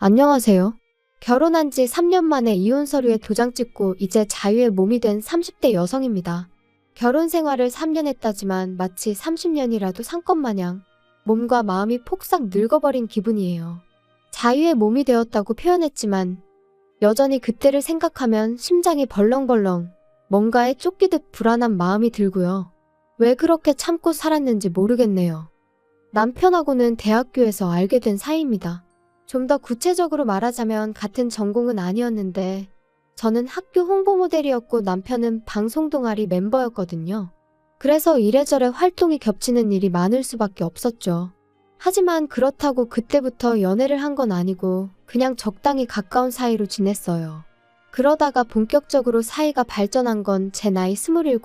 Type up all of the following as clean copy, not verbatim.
안녕하세요. 결혼한 지 3년 만에 이혼 서류에 도장 찍고 이제 자유의 몸이 된 30대 여성입니다. 결혼 생활을 3년 했다지만 마치 30년이라도 산 것 마냥 몸과 마음이 폭삭 늙어버린 기분이에요. 자유의 몸이 되었다고 표현했지만 여전히 그때를 생각하면 심장이 벌렁벌렁 뭔가에 쫓기듯 불안한 마음이 들고요. 왜 그렇게 참고 살았는지 모르겠네요. 남편하고는 대학교에서 알게 된 사이입니다. 좀 더 구체적으로 말하자면 같은 전공은 아니었는데 저는 학교 홍보 모델이었고 남편은 방송 동아리 멤버였거든요. 그래서 이래저래 활동이 겹치는 일이 많을 수밖에 없었죠. 하지만 그렇다고 그때부터 연애를 한 건 아니고 그냥 적당히 가까운 사이로 지냈어요. 그러다가 본격적으로 사이가 발전한 건 제 나이 27,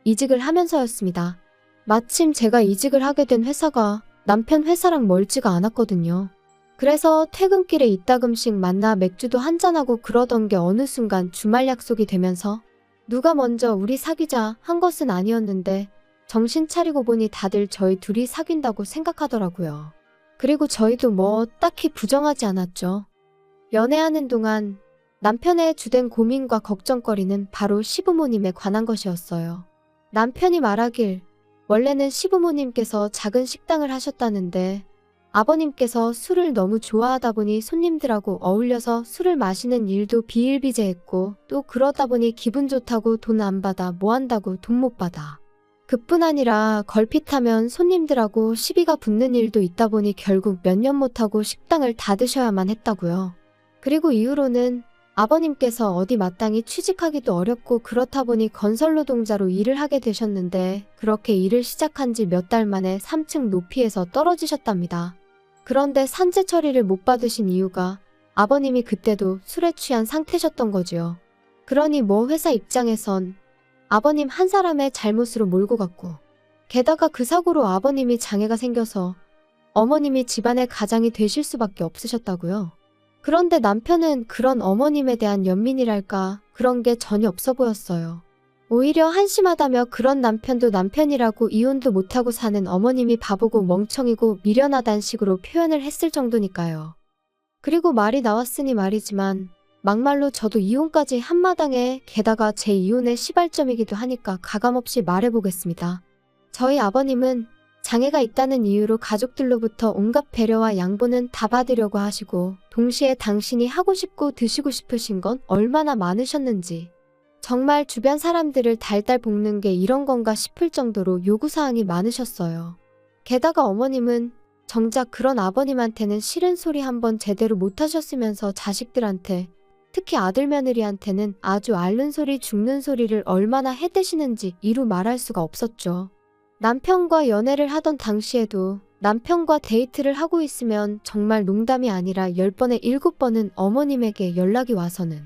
이직을 하면서였습니다. 마침 제가 이직을 하게 된 회사가 남편 회사랑 멀지가 않았거든요. 그래서 퇴근길에 이따금씩 만나 맥주도 한잔하고 그러던 게 어느 순간 주말 약속이 되면서 누가 먼저 우리 사귀자 한 것은 아니었는데 정신 차리고 보니 다들 저희 둘이 사귄다고 생각하더라고요. 그리고 저희도 뭐 딱히 부정하지 않았죠. 연애하는 동안 남편의 주된 고민과 걱정거리는 바로 시부모님에 관한 것이었어요. 남편이 말하길 원래는 시부모님께서 작은 식당을 하셨다는데 아버님께서 술을 너무 좋아하다 보니 손님들하고 어울려서 술을 마시는 일도 비일비재했고 또 그러다 보니 기분 좋다고 돈 안 받아 뭐 한다고 돈 못 받아. 그뿐 아니라 걸핏하면 손님들하고 시비가 붙는 일도 있다 보니 결국 몇 년 못하고 식당을 닫으셔야만 했다고요. 그리고 이후로는 아버님께서 어디 마땅히 취직하기도 어렵고 그렇다 보니 건설노동자로 일을 하게 되셨는데 그렇게 일을 시작한 지 몇 달 만에 3층 높이에서 떨어지셨답니다. 그런데 산재 처리를 못 받으신 이유가 아버님이 그때도 술에 취한 상태셨던 거지요. 그러니 뭐 회사 입장에선 아버님 한 사람의 잘못으로 몰고 갔고 게다가 그 사고로 아버님이 장애가 생겨서 어머님이 집안의 가장이 되실 수밖에 없으셨다고요. 그런데 남편은 그런 어머님에 대한 연민이랄까 그런 게 전혀 없어 보였어요. 오히려 한심하다며 그런 남편도 남편이라고 이혼도 못하고 사는 어머님이 바보고 멍청이고 미련하단 식으로 표현을 했을 정도니까요. 그리고 말이 나왔으니 말이지만 막말로 저도 이혼까지 한마당에 게다가 제 이혼의 시발점이기도 하니까 가감없이 말해보겠습니다. 저희 아버님은 장애가 있다는 이유로 가족들로부터 온갖 배려와 양보는 다 받으려고 하시고 동시에 당신이 하고 싶고 드시고 싶으신 건 얼마나 많으셨는지 정말 주변 사람들을 달달 볶는 게 이런 건가 싶을 정도로 요구사항이 많으셨어요. 게다가 어머님은 정작 그런 아버님한테는 싫은 소리 한번 제대로 못하셨으면서 자식들한테 특히 아들 며느리한테는 아주 앓는 소리 죽는 소리를 얼마나 해대시는지 이루 말할 수가 없었죠. 남편과 연애를 하던 당시에도 남편과 데이트를 하고 있으면 정말 농담이 아니라 10번에 7번은 어머님에게 연락이 와서는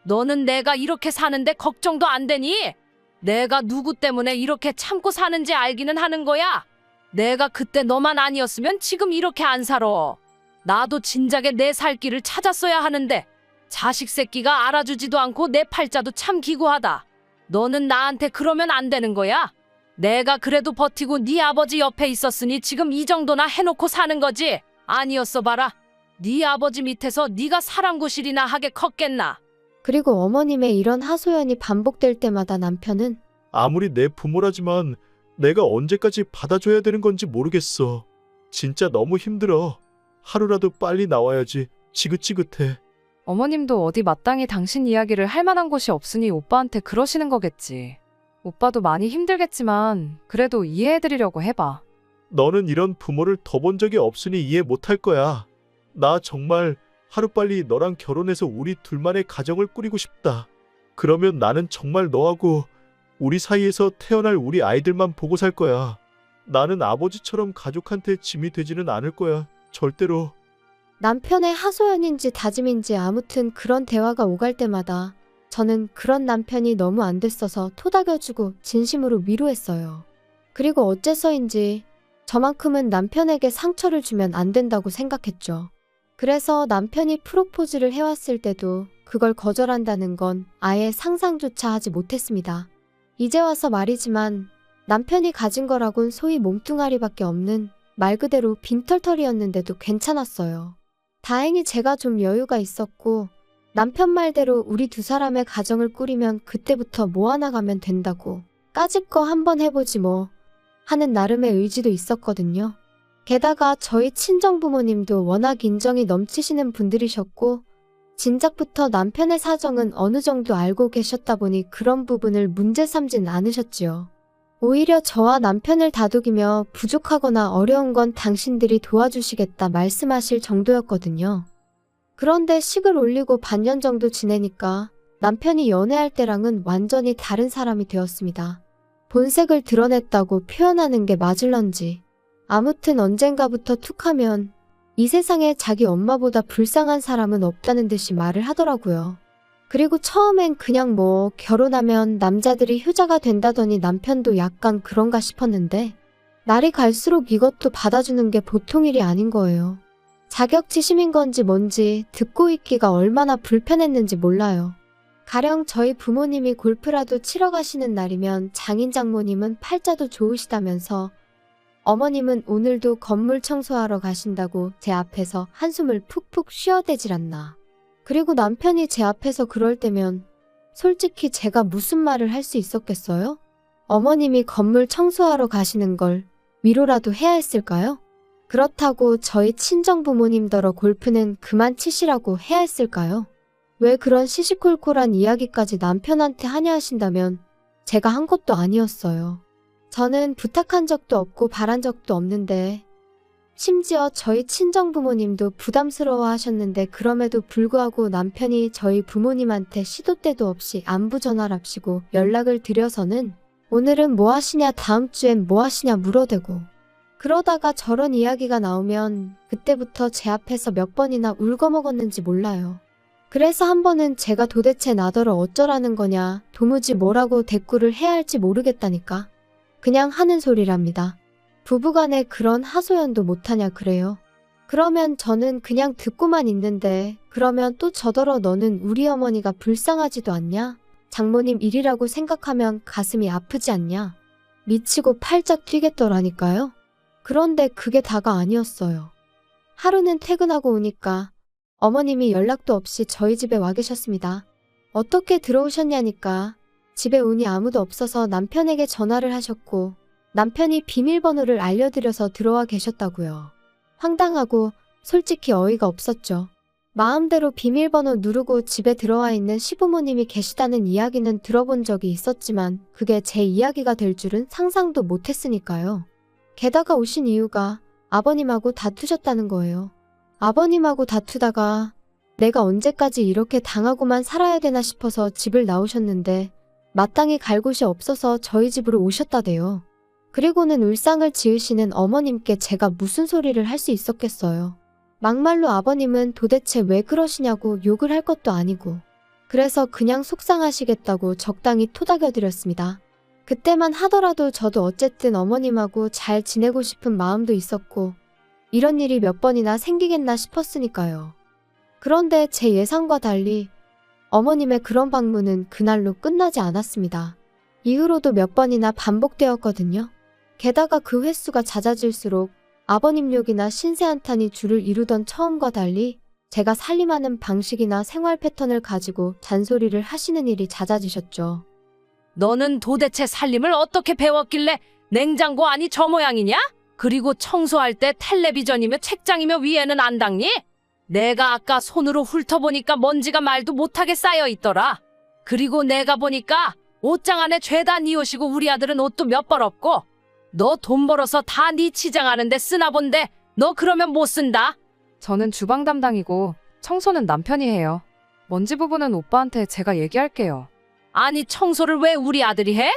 너는 내가 이렇게 사는데 걱정도 안 되니? 내가 누구 때문에 이렇게 참고 사는지 알기는 하는 거야. 내가 그때 너만 아니었으면 지금 이렇게 안 살아. 나도 진작에 내 살 길을 찾았어야 하는데 자식 새끼가 알아주지도 않고 내 팔자도 참 기구하다. 너는 나한테 그러면 안 되는 거야. 내가 그래도 버티고 네 아버지 옆에 있었으니 지금 이 정도나 해놓고 사는 거지. 아니었어 봐라. 네 아버지 밑에서 네가 사랑구실이나 하게 컸겠나. 그리고 어머님의 이런 하소연이 반복될 때마다 남편은 아무리 내 부모라지만 내가 언제까지 받아줘야 되는 건지 모르겠어. 진짜 너무 힘들어. 하루라도 빨리 나와야지. 지긋지긋해. 어머님도 어디 마땅히 당신 이야기를 할 만한 곳이 없으니 오빠한테 그러시는 거겠지. 오빠도 많이 힘들겠지만 그래도 이해해드리려고 해봐. 너는 이런 부모를 더 본 적이 없으니 이해 못할 거야. 나 정말 하루빨리 너랑 결혼해서 우리 둘만의 가정을 꾸리고 싶다. 그러면 나는 정말 너하고 우리 사이에서 태어날 우리 아이들만 보고 살 거야. 나는 아버지처럼 가족한테 짐이 되지는 않을 거야. 절대로. 남편의 하소연인지 다짐인지 아무튼 그런 대화가 오갈 때마다 저는 그런 남편이 너무 안 됐어서 토닥여주고 진심으로 위로했어요. 그리고 어째서인지 저만큼은 남편에게 상처를 주면 안 된다고 생각했죠. 그래서 남편이 프로포즈를 해왔을 때도 그걸 거절한다는 건 아예 상상조차 하지 못했습니다. 이제 와서 말이지만 남편이 가진 거라곤 소위 몸뚱아리밖에 없는 말 그대로 빈털털이었는데도 괜찮았어요. 다행히 제가 좀 여유가 있었고 남편 말대로 우리 두 사람의 가정을 꾸리면 그때부터 모아나가면 된다고 까짓 거 한번 해보지 뭐 하는 나름의 의지도 있었거든요. 게다가 저희 친정부모님도 워낙 인정이 넘치시는 분들이셨고 진작부터 남편의 사정은 어느 정도 알고 계셨다 보니 그런 부분을 문제 삼진 않으셨지요. 오히려 저와 남편을 다독이며 부족하거나 어려운 건 당신들이 도와주시겠다 말씀하실 정도였거든요. 그런데 식을 올리고 반년 정도 지내니까 남편이 연애할 때랑은 완전히 다른 사람이 되었습니다. 본색을 드러냈다고 표현하는 게 맞을런지. 아무튼 언젠가부터 툭하면 이 세상에 자기 엄마보다 불쌍한 사람은 없다는 듯이 말을 하더라고요. 그리고 처음엔 그냥 뭐 결혼하면 남자들이 효자가 된다더니 남편도 약간 그런가 싶었는데 날이 갈수록 이것도 받아주는 게 보통 일이 아닌 거예요. 자격지심인 건지 뭔지 듣고 있기가 얼마나 불편했는지 몰라요. 가령 저희 부모님이 골프라도 치러 가시는 날이면 장인 장모님은 팔자도 좋으시다면서 어머님은 오늘도 건물 청소하러 가신다고 제 앞에서 한숨을 푹푹 쉬어대질 않나. 그리고 남편이 제 앞에서 그럴 때면 솔직히 제가 무슨 말을 할 수 있었겠어요? 어머님이 건물 청소하러 가시는 걸 위로라도 해야 했을까요? 그렇다고 저희 친정부모님더러 골프는 그만 치시라고 해야 했을까요? 왜 그런 시시콜콜한 이야기까지 남편한테 하냐 하신다면 제가 한 것도 아니었어요. 저는 부탁한 적도 없고 바란 적도 없는데 심지어 저희 친정부모님도 부담스러워 하셨는데 그럼에도 불구하고 남편이 저희 부모님한테 시도 때도 없이 안부 전화랍시고 연락을 드려서는 오늘은 뭐 하시냐 다음 주엔 뭐 하시냐 물어대고 그러다가 저런 이야기가 나오면 그때부터 제 앞에서 몇 번이나 울거먹었는지 몰라요. 그래서 한 번은 제가 도대체 나더러 어쩌라는 거냐 도무지 뭐라고 대꾸를 해야 할지 모르겠다니까. 그냥 하는 소리랍니다. 부부간에 그런 하소연도 못하냐 그래요. 그러면 저는 그냥 듣고만 있는데 그러면 또 저더러 너는 우리 어머니가 불쌍하지도 않냐? 장모님 일이라고 생각하면 가슴이 아프지 않냐? 미치고 팔짝 뛰겠더라니까요. 그런데 그게 다가 아니었어요. 하루는 퇴근하고 오니까 어머님이 연락도 없이 저희 집에 와 계셨습니다. 어떻게 들어오셨냐니까 집에 오니 아무도 없어서 남편에게 전화를 하셨고 남편이 비밀번호를 알려드려서 들어와 계셨다고요. 황당하고 솔직히 어이가 없었죠. 마음대로 비밀번호 누르고 집에 들어와 있는 시부모님이 계시다는 이야기는 들어본 적이 있었지만 그게 제 이야기가 될 줄은 상상도 못했으니까요. 게다가 오신 이유가 아버님하고 다투셨다는 거예요. 아버님하고 다투다가 내가 언제까지 이렇게 당하고만 살아야 되나 싶어서 집을 나오셨는데 마땅히 갈 곳이 없어서 저희 집으로 오셨다대요. 그리고는 울상을 지으시는 어머님께 제가 무슨 소리를 할 수 있었겠어요. 막말로 아버님은 도대체 왜 그러시냐고 욕을 할 것도 아니고 그래서 그냥 속상하시겠다고 적당히 토닥여드렸습니다. 그때만 하더라도 저도 어쨌든 어머님하고 잘 지내고 싶은 마음도 있었고 이런 일이 몇 번이나 생기겠나 싶었으니까요. 그런데 제 예상과 달리 어머님의 그런 방문은 그날로 끝나지 않았습니다. 이후로도 몇 번이나 반복되었거든요. 게다가 그 횟수가 잦아질수록 아버님 욕이나 신세한탄이 주를 이루던 처음과 달리 제가 살림하는 방식이나 생활 패턴을 가지고 잔소리를 하시는 일이 잦아지셨죠. 너는 도대체 살림을 어떻게 배웠길래 냉장고 안이 저 모양이냐? 그리고 청소할 때 텔레비전이며 책장이며 위에는 안 닦니? 내가 아까 손으로 훑어보니까 먼지가 말도 못하게 쌓여 있더라. 그리고 내가 보니까 옷장 안에 죄다 네 옷이고 우리 아들은 옷도 몇 벌 없고 너 돈 벌어서 다 네 치장하는데 쓰나 본데 너 그러면 못 쓴다. 저는 주방 담당이고 청소는 남편이 해요. 먼지 부분은 오빠한테 제가 얘기할게요. 아니 청소를 왜 우리 아들이 해?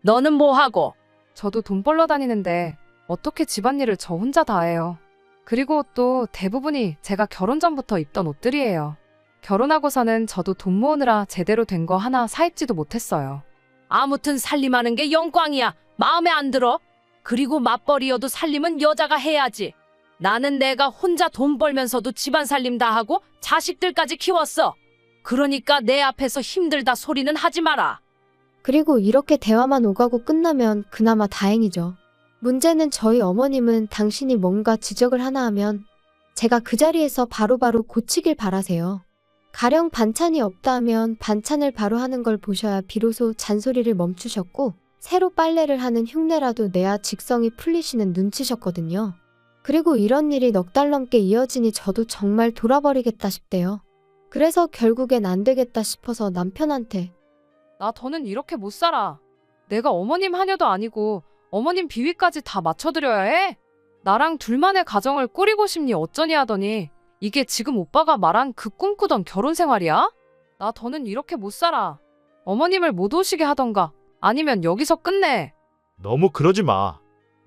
너는 뭐 하고? 저도 돈 벌러 다니는데 어떻게 집안일을 저 혼자 다 해요. 그리고 또 대부분이 제가 결혼 전부터 입던 옷들이에요. 결혼하고서는 저도 돈 모으느라 제대로 된 거 하나 사입지도 못했어요. 아무튼 살림하는 게 영광이야. 마음에 안 들어? 그리고 맞벌이여도 살림은 여자가 해야지. 나는 내가 혼자 돈 벌면서도 집안 살림 다 하고 자식들까지 키웠어. 그러니까 내 앞에서 힘들다 소리는 하지 마라. 그리고 이렇게 대화만 오가고 끝나면 그나마 다행이죠. 문제는 저희 어머님은 당신이 뭔가 지적을 하나 하면 제가 그 자리에서 바로바로 고치길 바라세요. 가령 반찬이 없다 하면 반찬을 바로 하는 걸 보셔야 비로소 잔소리를 멈추셨고 새로 빨래를 하는 흉내라도 내야 직성이 풀리시는 눈치셨거든요. 그리고 이런 일이 넉 달 넘게 이어지니 저도 정말 돌아버리겠다 싶대요. 그래서 결국엔 안 되겠다 싶어서 남편한테 나 더는 이렇게 못 살아. 내가 어머님 하녀도 아니고 어머님 비위까지 다 맞춰드려야 해? 나랑 둘만의 가정을 꾸리고 싶니 어쩌니 하더니 이게 지금 오빠가 말한 그 꿈꾸던 결혼 생활이야? 나 더는 이렇게 못 살아. 어머님을 못 오시게 하던가 아니면 여기서 끝내. 너무 그러지 마.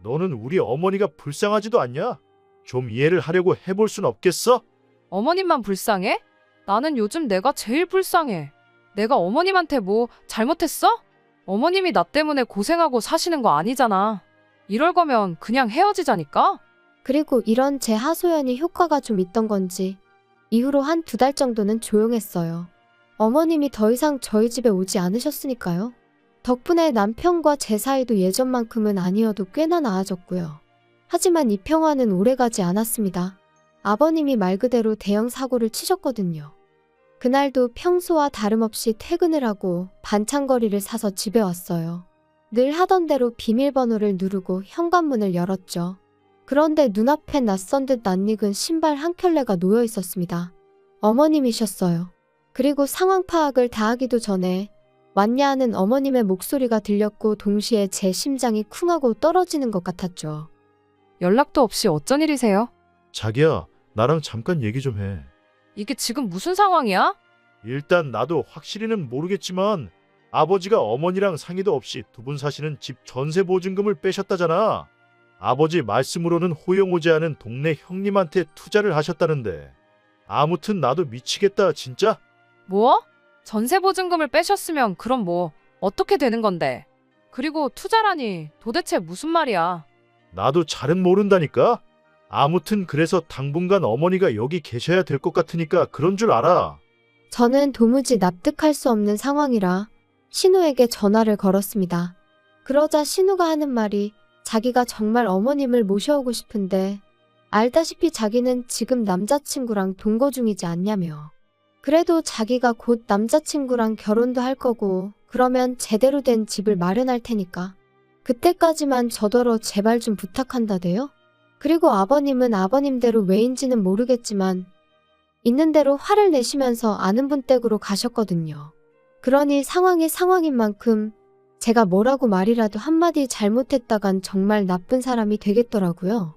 너는 우리 어머니가 불쌍하지도 않냐? 좀 이해를 하려고 해볼 순 없겠어? 어머님만 불쌍해? 나는 요즘 내가 제일 불쌍해. 내가 어머님한테 뭐 잘못했어? 어머님이 나 때문에 고생하고 사시는 거 아니잖아. 이럴 거면 그냥 헤어지자니까? 그리고 이런 제 하소연이 효과가 좀 있던 건지 이후로 한 2달 정도는 조용했어요. 어머님이 더 이상 저희 집에 오지 않으셨으니까요. 덕분에 남편과 제 사이도 예전만큼은 아니어도 꽤나 나아졌고요. 하지만 이 평화는 오래가지 않았습니다. 아버님이 말 그대로 대형 사고를 치셨거든요. 그날도 평소와 다름없이 퇴근을 하고 반찬거리를 사서 집에 왔어요. 늘 하던 대로 비밀번호를 누르고 현관문을 열었죠. 그런데 눈앞에 낯선 듯 낯익은 신발 한 켤레가 놓여 있었습니다. 어머님이셨어요. 그리고 상황 파악을 다 하기도 전에 왔냐 하는 어머님의 목소리가 들렸고 동시에 제 심장이 쿵 하고 떨어지는 것 같았죠. 연락도 없이 어쩐 일이세요? 자기야, 나랑 잠깐 얘기 좀 해. 이게 지금 무슨 상황이야? 일단 나도 확실히는 모르겠지만 아버지가 어머니랑 상의도 없이 두 분 사시는 집 전세 보증금을 빼셨다잖아. 아버지 말씀으로는 호영오지 않은 동네 형님한테 투자를 하셨다는데. 아무튼 나도 미치겠다 진짜. 뭐? 전세 보증금을 빼셨으면 그럼 뭐 어떻게 되는 건데? 그리고 투자라니 도대체 무슨 말이야? 나도 잘은 모른다니까. 아무튼 그래서 당분간 어머니가 여기 계셔야 될 것 같으니까 그런 줄 알아. 저는 도무지 납득할 수 없는 상황이라 신우에게 전화를 걸었습니다. 그러자 신우가 하는 말이 자기가 정말 어머님을 모셔오고 싶은데 알다시피 자기는 지금 남자친구랑 동거 중이지 않냐며. 그래도 자기가 곧 남자친구랑 결혼도 할 거고 그러면 제대로 된 집을 마련할 테니까 그때까지만 저더러 제발 좀 부탁한다대요. 그리고 아버님은 아버님대로 왜인지는 모르겠지만 있는 대로 화를 내시면서 아는 분 댁으로 가셨거든요. 그러니 상황이 상황인 만큼 제가 뭐라고 말이라도 한마디 잘못했다간 정말 나쁜 사람이 되겠더라고요.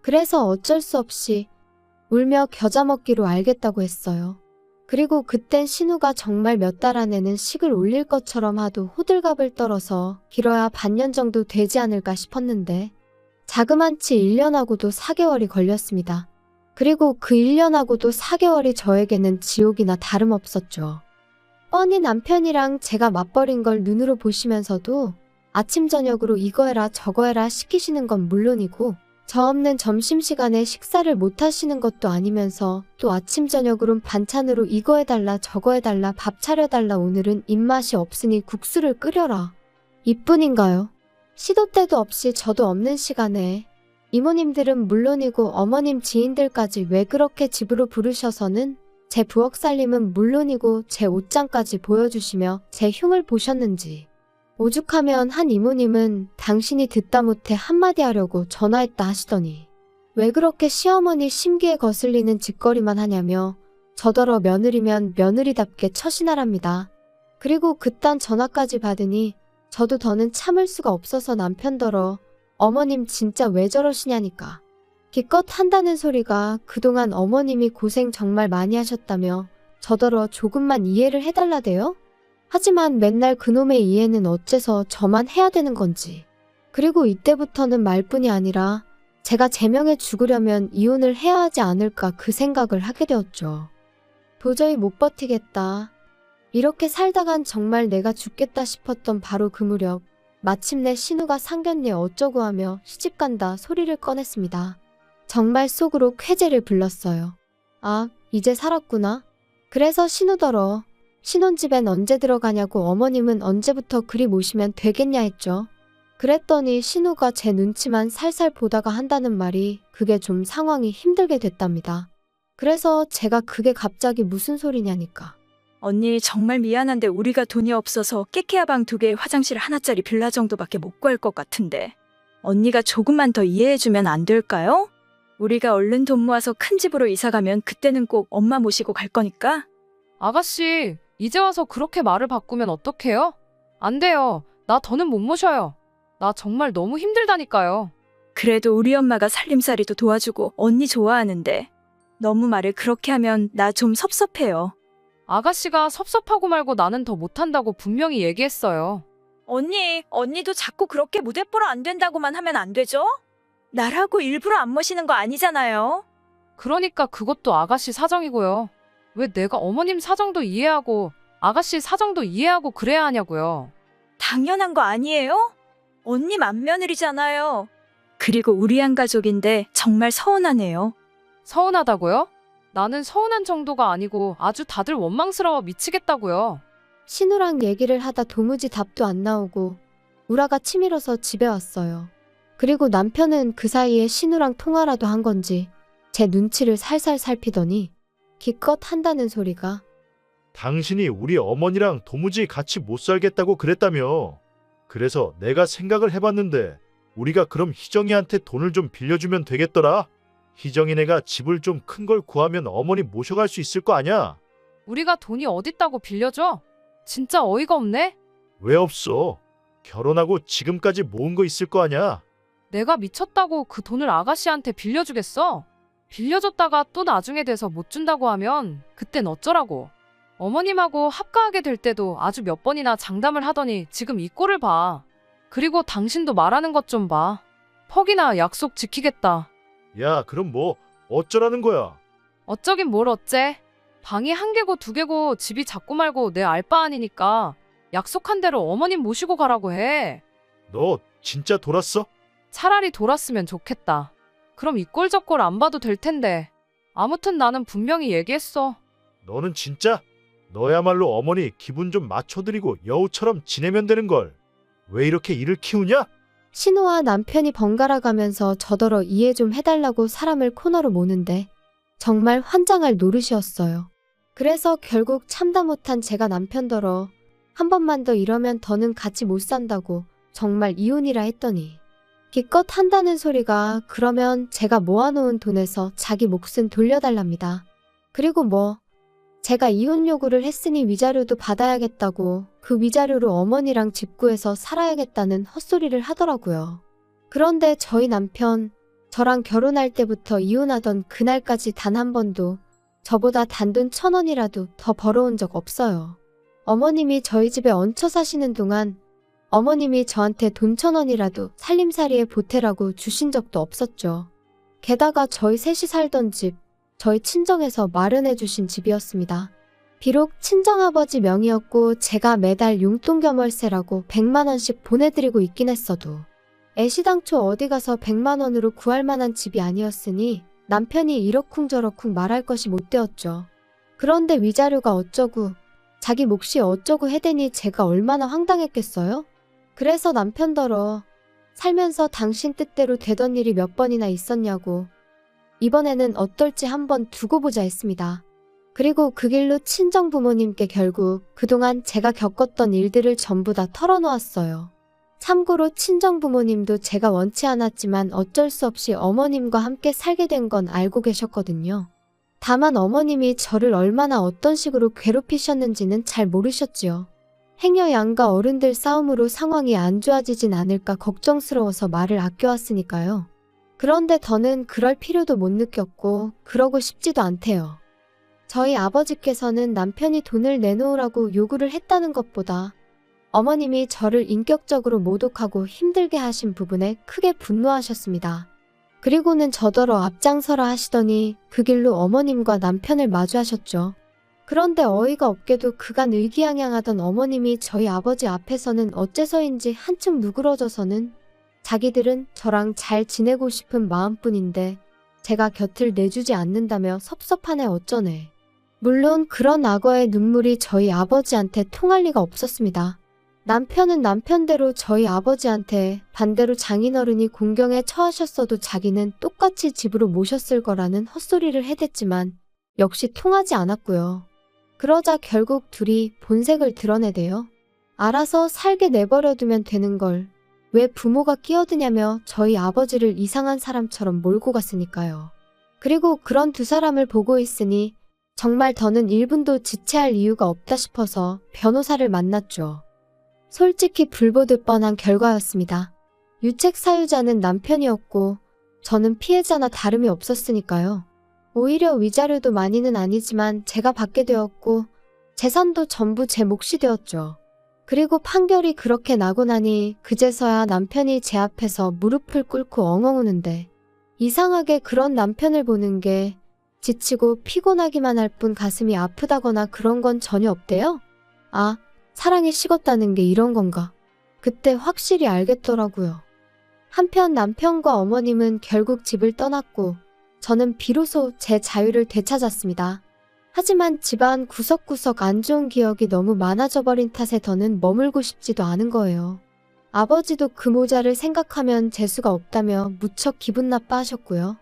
그래서 어쩔 수 없이 울며 겨자 먹기로 알겠다고 했어요. 그리고 그땐 신우가 정말 몇 달 안에는 식을 올릴 것처럼 하도 호들갑을 떨어서 길어야 반년 정도 되지 않을까 싶었는데 자그만치 1년하고도 4개월이 걸렸습니다. 그리고 그 1년하고도 4개월이 저에게는 지옥이나 다름없었죠. 뻔히 남편이랑 제가 맞벌인 걸 눈으로 보시면서도 아침 저녁으로 이거 해라 저거 해라 시키시는 건 물론이고 저 없는 점심시간에 식사를 못 하시는 것도 아니면서 또 아침 저녁으론 반찬으로 이거 해달라 저거 해달라 밥 차려달라 오늘은 입맛이 없으니 국수를 끓여라. 이뿐인가요? 시도 때도 없이 저도 없는 시간에 이모님들은 물론이고 어머님 지인들까지 왜 그렇게 집으로 부르셔서는 제 부엌 살림은 물론이고 제 옷장까지 보여주시며 제 흉을 보셨는지. 오죽하면 한 이모님은 당신이 듣다 못해 한마디 하려고 전화했다 하시더니 왜 그렇게 시어머니 심기에 거슬리는 짓거리만 하냐며 저더러 며느리면 며느리답게 처신하랍니다. 그리고 그딴 전화까지 받으니 저도 더는 참을 수가 없어서 남편더러 어머님 진짜 왜 저러시냐니까. 기껏 한다는 소리가 그동안 어머님이 고생 정말 많이 하셨다며 저더러 조금만 이해를 해달라대요? 하지만 맨날 그놈의 이해는 어째서 저만 해야 되는 건지. 그리고 이때부터는 말뿐이 아니라 제가 제명해 죽으려면 이혼을 해야 하지 않을까 그 생각을 하게 되었죠. 도저히 못 버티겠다. 이렇게 살다간 정말 내가 죽겠다 싶었던 바로 그 무렵 마침내 신우가 상견례 어쩌고 하며 시집간다 소리를 꺼냈습니다. 정말 속으로 쾌재를 불렀어요. 아, 이제 살았구나. 그래서 신우더러 신혼집엔 언제 들어가냐고 어머님은 언제부터 그리 모시면 되겠냐 했죠. 그랬더니 신우가 제 눈치만 살살 보다가 한다는 말이 그게 좀 상황이 힘들게 됐답니다. 그래서 제가 그게 갑자기 무슨 소리냐니까. 언니 정말 미안한데 우리가 돈이 없어서 깨케야 방 2개 화장실 하나짜리 빌라 정도밖에 못 구할 것 같은데 언니가 조금만 더 이해해주면 안 될까요? 우리가 얼른 돈 모아서 큰 집으로 이사가면 그때는 꼭 엄마 모시고 갈 거니까. 아가씨, 이제 와서 그렇게 말을 바꾸면 어떡해요? 안 돼요. 나 더는 못 모셔요. 나 정말 너무 힘들다니까요. 그래도 우리 엄마가 살림살이도 도와주고 언니 좋아하는데 너무 말을 그렇게 하면 나 좀 섭섭해요. 아가씨가 섭섭하고 말고 나는 더 못한다고 분명히 얘기했어요. 언니도 자꾸 그렇게 무대 보러 안 된다고만 하면 안 되죠? 나라고 일부러 안 모시는 거 아니잖아요. 그러니까 그것도 아가씨 사정이고요. 왜 내가 어머님 사정도 이해하고 아가씨 사정도 이해하고 그래야 하냐고요. 당연한 거 아니에요? 언니 맏며느리잖아요. 그리고 우리 한 가족인데 정말 서운하네요. 서운하다고요? 나는 서운한 정도가 아니고 아주 다들 원망스러워 미치겠다고요. 신우랑 얘기를 하다 도무지 답도 안 나오고 우라가 치밀어서 집에 왔어요. 그리고 남편은 그 사이에 신우랑 통화라도 한 건지 제 눈치를 살살 살피더니 기껏 한다는 소리가 당신이 우리 어머니랑 도무지 같이 못 살겠다고 그랬다며. 그래서 내가 생각을 해봤는데 우리가 그럼 희정이한테 돈을 좀 빌려주면 되겠더라. 희정이네가 집을 좀 큰 걸 구하면 어머니 모셔갈 수 있을 거 아냐? 우리가 돈이 어딨다고 빌려줘? 진짜 어이가 없네? 왜 없어? 결혼하고 지금까지 모은 거 있을 거 아냐? 내가 미쳤다고 그 돈을 아가씨한테 빌려주겠어? 빌려줬다가 또 나중에 돼서 못 준다고 하면 그땐 어쩌라고. 어머님하고 합가하게 될 때도 아주 몇 번이나 장담을 하더니 지금 이 꼴을 봐. 그리고 당신도 말하는 것 좀 봐. 퍽이나 약속 지키겠다. 야, 그럼 뭐 어쩌라는 거야? 어쩌긴 뭘 어째. 방이 1개고 2개고 집이 작고 말고 내 알 바 아니니까 약속한 대로 어머님 모시고 가라고 해. 너 진짜 돌았어? 차라리 돌았으면 좋겠다. 그럼 이 꼴 저 꼴 안 봐도 될 텐데. 아무튼 나는 분명히 얘기했어. 너는 진짜? 너야말로 어머니 기분 좀 맞춰드리고 여우처럼 지내면 되는 걸. 왜 이렇게 일을 키우냐? 신우와 남편이 번갈아 가면서 저더러 이해 좀 해달라고 사람을 코너로 모는데 정말 환장할 노릇이었어요. 그래서 결국 참다 못한 제가 남편더러 한 번만 더 이러면 더는 같이 못 산다고 정말 이혼이라 했더니 기껏 한다는 소리가 그러면 제가 모아놓은 돈에서 자기 몫은 돌려달랍니다. 그리고 뭐 제가 이혼 요구를 했으니 위자료도 받아야겠다고 그 위자료로 어머니랑 집 구해서 살아야겠다는 헛소리를 하더라고요. 그런데 저희 남편, 저랑 결혼할 때부터 이혼하던 그날까지 단 한 번도 저보다 단돈 1,000원이라도 더 벌어온 적 없어요. 어머님이 저희 집에 얹혀 사시는 동안 어머님이 저한테 돈 1,000원이라도 살림살이에 보태라고 주신 적도 없었죠. 게다가 저희 셋이 살던 집, 저희 친정에서 마련해 주신 집이었습니다. 비록 친정아버지 명의였고 제가 매달 용돈 겸 월세라고 100만 원씩 보내드리고 있긴 했어도 애시당초 어디 가서 100만 원으로 구할 만한 집이 아니었으니 남편이 이러쿵저러쿵 말할 것이 못 되었죠. 그런데 위자료가 어쩌고 자기 몫이 어쩌고 해대니 제가 얼마나 황당했겠어요? 그래서 남편더러 살면서 당신 뜻대로 되던 일이 몇 번이나 있었냐고 이번에는 어떨지 한번 두고 보자 했습니다. 그리고 그 길로 친정 부모님께 결국 그동안 제가 겪었던 일들을 전부 다 털어놓았어요. 참고로 친정 부모님도 제가 원치 않았지만 어쩔 수 없이 어머님과 함께 살게 된 건 알고 계셨거든요. 다만 어머님이 저를 얼마나 어떤 식으로 괴롭히셨는지는 잘 모르셨지요. 행여 양가 어른들 싸움으로 상황이 안 좋아지진 않을까 걱정스러워서 말을 아껴왔으니까요. 그런데 더는 그럴 필요도 못 느꼈고 그러고 싶지도 않대요. 저희 아버지께서는 남편이 돈을 내놓으라고 요구를 했다는 것보다 어머님이 저를 인격적으로 모독하고 힘들게 하신 부분에 크게 분노하셨습니다. 그리고는 저더러 앞장서라 하시더니 그 길로 어머님과 남편을 마주하셨죠. 그런데 어이가 없게도 그간 의기양양하던 어머님이 저희 아버지 앞에서는 어째서인지 한층 누그러져서는 자기들은 저랑 잘 지내고 싶은 마음뿐인데 제가 곁을 내주지 않는다며 섭섭하네 어쩌네. 물론 그런 악어의 눈물이 저희 아버지한테 통할 리가 없었습니다. 남편은 남편대로 저희 아버지한테 반대로 장인어른이 공경에 처하셨어도 자기는 똑같이 집으로 모셨을 거라는 헛소리를 해댔지만 역시 통하지 않았고요. 그러자 결국 둘이 본색을 드러내대요. 알아서 살게 내버려두면 되는 걸 왜 부모가 끼어드냐며 저희 아버지를 이상한 사람처럼 몰고 갔으니까요. 그리고 그런 두 사람을 보고 있으니 정말 더는 1분도 지체할 이유가 없다 싶어서 변호사를 만났죠. 솔직히 불보듯 뻔한 결과였습니다. 유책 사유자는 남편이었고 저는 피해자나 다름이 없었으니까요. 오히려 위자료도 많이는 아니지만 제가 받게 되었고 재산도 전부 제 몫이 되었죠. 그리고 판결이 그렇게 나고 나니 그제서야 남편이 제 앞에서 무릎을 꿇고 엉엉 우는데 이상하게 그런 남편을 보는 게 지치고 피곤하기만 할 뿐 가슴이 아프다거나 그런 건 전혀 없대요. 아, 사랑이 식었다는 게 이런 건가? 그때 확실히 알겠더라고요. 한편 남편과 어머님은 결국 집을 떠났고 저는 비로소 제 자유를 되찾았습니다. 하지만 집안 구석구석 안 좋은 기억이 너무 많아져 버린 탓에 더는 머물고 싶지도 않은 거예요. 아버지도 그 모자를 생각하면 재수가 없다며 무척 기분 나빠하셨고요.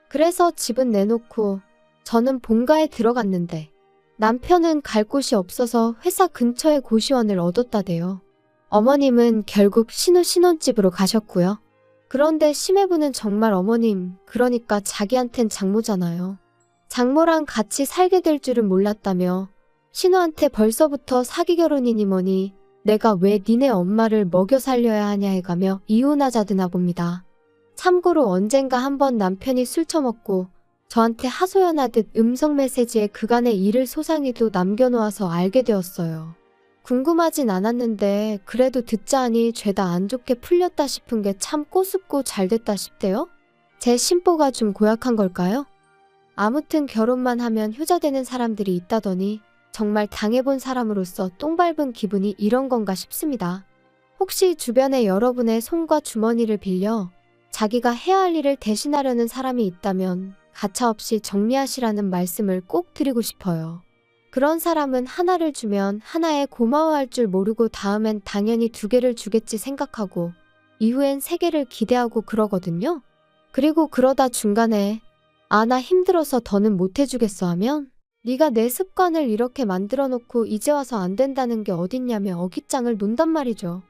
그래서 집은 내놓고 저는 본가에 들어갔는데 남편은 갈 곳이 없어서 회사 근처에 고시원을 얻었다대요. 어머님은 결국 신혼집으로 가셨고요. 그런데 심해부는 정말 어머님, 그러니까 자기한텐 장모잖아요. 장모랑 같이 살게 될 줄은 몰랐다며 신우한테 벌써부터 사기 결혼이니 뭐니 내가 왜 니네 엄마를 먹여 살려야 하냐 해가며 이혼하자드나 봅니다. 참고로 언젠가 한번 남편이 술 처먹고 저한테 하소연하듯 음성 메시지에 그간의 일을 소상히도 남겨놓아서 알게 되었어요. 궁금하진 않았는데 그래도 듣자 하니 죄다 안 좋게 풀렸다 싶은 게 참 꼬숩고 잘됐다 싶대요. 제 심보가 좀 고약한 걸까요? 아무튼 결혼만 하면 효자되는 사람들이 있다더니 정말 당해본 사람으로서 똥 밟은 기분이 이런 건가 싶습니다. 혹시 주변에 여러분의 손과 주머니를 빌려 자기가 해야 할 일을 대신하려는 사람이 있다면 가차없이 정리하시라는 말씀을 꼭 드리고 싶어요. 그런 사람은 하나를 주면 하나에 고마워할 줄 모르고 다음엔 당연히 2개를 주겠지 생각하고 이후엔 3개를 기대하고 그러거든요. 그리고 그러다 중간에 아, 나 힘들어서 더는 못 해주겠어 하면 네가 내 습관을 이렇게 만들어 놓고 이제 와서 안 된다는 게 어딨냐며 어깃장을 논단 말이죠.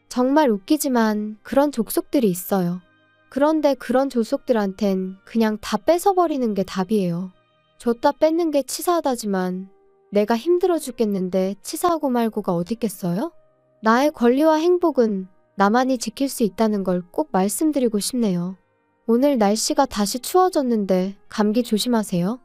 정말 웃기지만 그런 족속들이 있어요. 그런데 그런 족속들한텐 그냥 다 뺏어버리는 게 답이에요. 줬다 뺏는 게 치사하다지만 내가 힘들어 죽겠는데 치사하고 말고가 어딨겠어요? 나의 권리와 행복은 나만이 지킬 수 있다는 걸 꼭 말씀드리고 싶네요. 오늘 날씨가 다시 추워졌는데 감기 조심하세요.